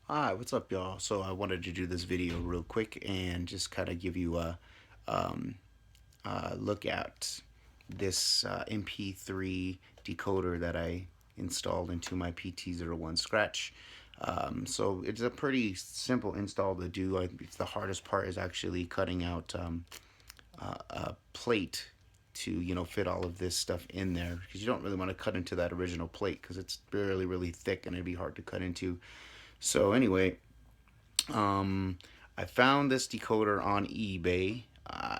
Hi, what's up, y'all? So I wanted to do this video real quick and just kind of give you um, a look at this MP3 decoder that I installed into my pt01 Scratch. So it's a pretty simple install to do. The hardest part is actually cutting out a plate to fit all of this stuff in there, because you don't really want to cut into that original plate because it's really thick and it'd be hard to cut into. So anyway, um, I found this decoder on eBay,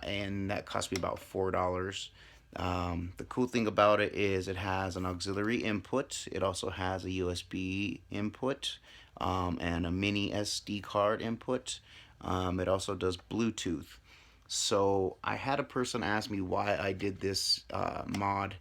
and that cost me about $4. The cool thing about it is it has an auxiliary input. It also has a USB input, and a mini SD card input. It also does Bluetooth. So I had a person ask me why I did this mod,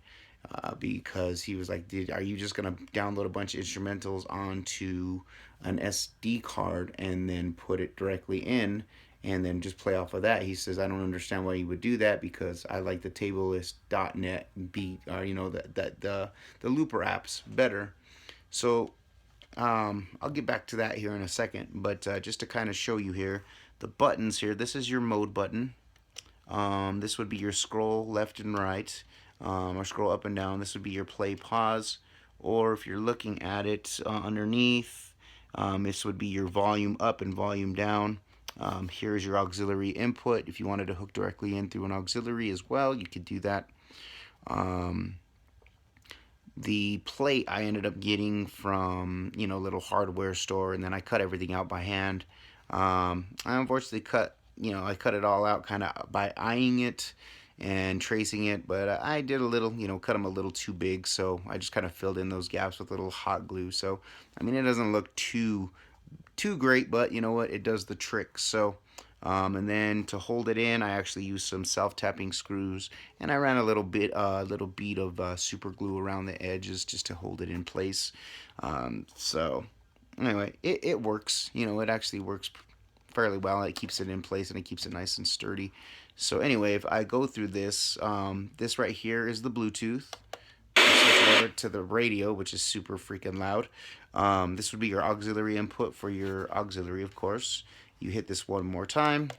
because he was like, are you just gonna download a bunch of instrumentals onto an SD card and then put it directly in and then just play off of that? He says, I don't understand why you would do that, because I like the tableless.net beat, or the looper apps better. So I'll get back to that here in a second, but just to kind of show you here the buttons here. This is your mode button. This would be your scroll left and right, or scroll up and down. This would be your play pause, or if you're looking at it underneath, this would be your volume up and volume down. Here's your auxiliary input. If you wanted to hook directly in through an auxiliary as well, you could do that. The plate I ended up getting from a little hardware store, and then I cut everything out by hand. I unfortunately I cut it all out kind of by eyeing it and tracing it, but I did a little, cut them a little too big, so I just kind of filled in those gaps with a little hot glue. So I mean, it doesn't look too great, but you know what, it does the trick. So and then to hold it in, I actually used some self-tapping screws, and I ran a little bead of super glue around the edges just to hold it in place. So anyway, it works. It actually works fairly well. It keeps it in place and it keeps it nice and sturdy. So anyway, if I go through this, this right here is the Bluetooth. Switch it over to the radio, which is super freaking loud. This would be your auxiliary input for your auxiliary, of course. You hit this one more time,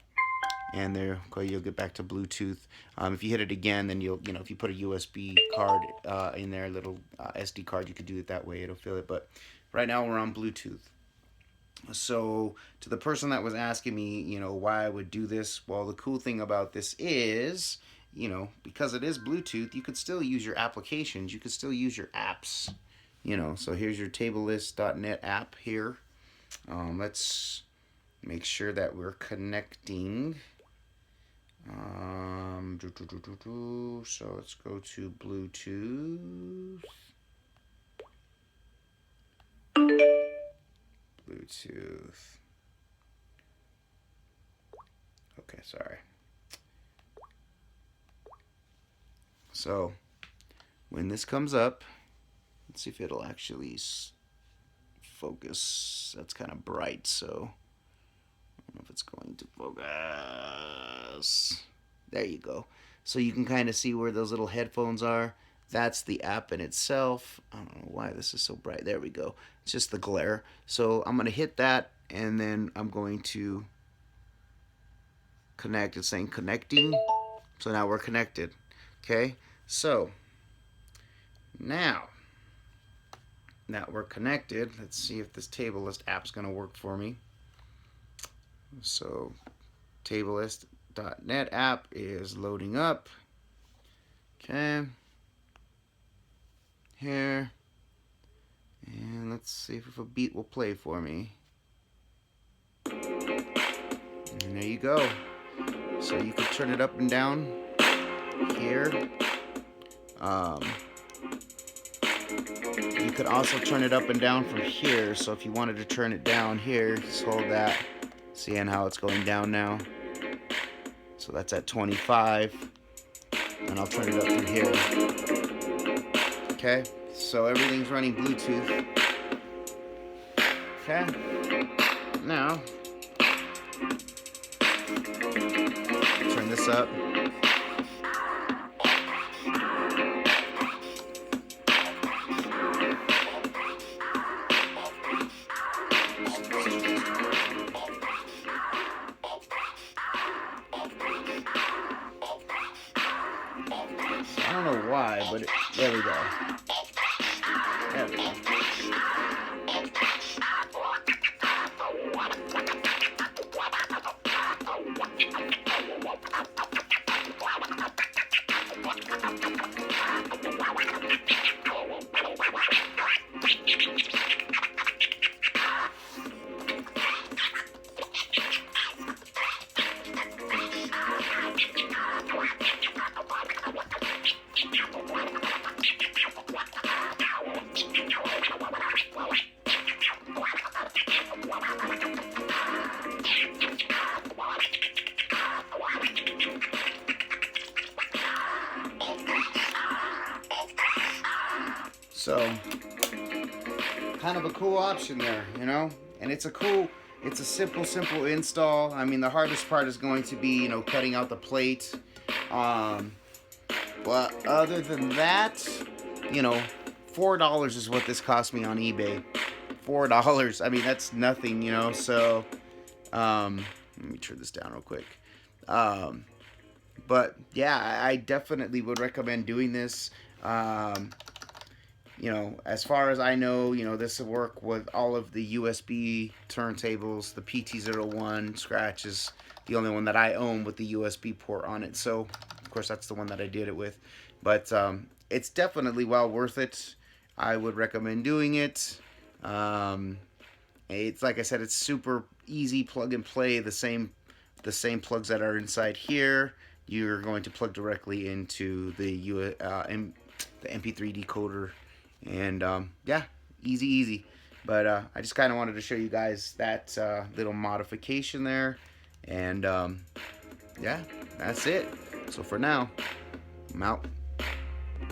and there you'll get back to Bluetooth. If you hit it again, then if you put a USB card in there, a little SD card, you could do it that way. It'll fill it. But right now we're on Bluetooth. So to the person that was asking me, why I would do this, well, the cool thing about this is, because it is Bluetooth, you could still use your applications. You could still use your apps. So here's your tableless.net app here. Let's make sure that we're connecting. So let's go to Bluetooth. Bluetooth. Okay, sorry. So when this comes up, let's see if it'll actually focus. That's kind of bright, so I don't know if it's going to focus. There you go. So you can kind of see where those little headphones are. That's the app in itself. I don't know why this is so bright. There we go. It's just the glare. So I'm going to hit that, and then I'm going to connect. It's saying connecting. So now we're connected. Okay. So now that we're connected, let's see if this tableless app is going to work for me. So tableless.net app is loading up. Okay. Here, and let's see if a beat will play for me. And there you go. So you can turn it up and down here. You could also turn it up and down from here. So if you wanted to turn it down here, just hold that. Seeing how it's going down now. So that's at 25, and I'll turn it up from here. Okay, so everything's running Bluetooth. Okay, now turn this up. but there we go. There we go. So, kind of a cool option there, you know? And it's a simple install. I mean, the hardest part is going to be, you know, cutting out the plate. But other than that, you know, $4 is what this cost me on eBay. $4. I mean, that's nothing, you know? So, let me turn this down real quick. But yeah, I definitely would recommend doing this. You know, as far as I know, you know, this will work with all of the USB turntables. The pt01 Scratch is the only one that I own with the USB port on it. So, of course, that's the one that I did it with. But it's definitely well worth it. I would recommend doing it. It's like I said, it's super easy plug and play. The same plugs that are inside here, you're going to plug directly into the MP3 decoder. And yeah, easy. But I just kind of wanted to show you guys that little modification there. And yeah, that's it. So for now, I'm out.